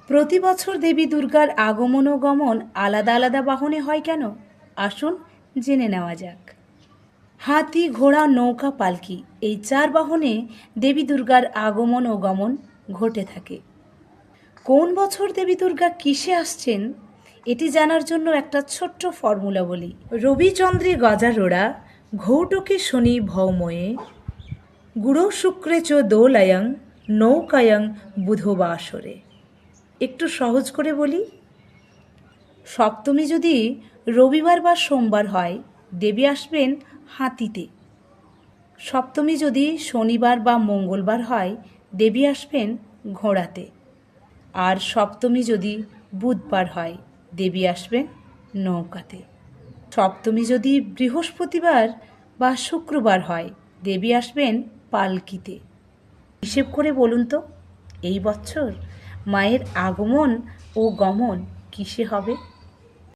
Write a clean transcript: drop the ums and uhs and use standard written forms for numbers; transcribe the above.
প্রতি বছর দেবী দুর্গার আগমন ও গমন আলাদা আলাদা বাহনে হয় কেন? আসুন জেনে নেওয়া যাক। হাতি, ঘোড়া, নৌকা, পালকি এই চার বাহনে দেবী দুর্গার আগমন ও গমন ঘটে থাকে। কোন বছর দেবী দুর্গা কিসে আসছেন এটি জানার জন্য একটা ছোট্ট ফর্মুলা বলি। রবিচন্দ্রে গজারোড়া, ঘৌটকে শনি ভৌময়ে, গুড়ো শুক্রে চ দোলায়ং, নৌকায়ং বুধবাসরে। একটু সহজ করে বলি, সপ্তমী যদি রবিবার বা সোমবার হয় দেবী আসবেন হাতিতে। সপ্তমী যদি শনিবার বা মঙ্গলবার হয় দেবী আসবেন ঘোড়াতে। আর সপ্তমী যদি বুধবার হয় দেবী আসবেন নৌকাতে। সপ্তমী যদি বৃহস্পতিবার বা শুক্রবার হয় দেবী আসবেন পালকিতে। হিসেব করে বলুন তো, এই বছর মায়ের আগমন ও গমন কিসে হবে?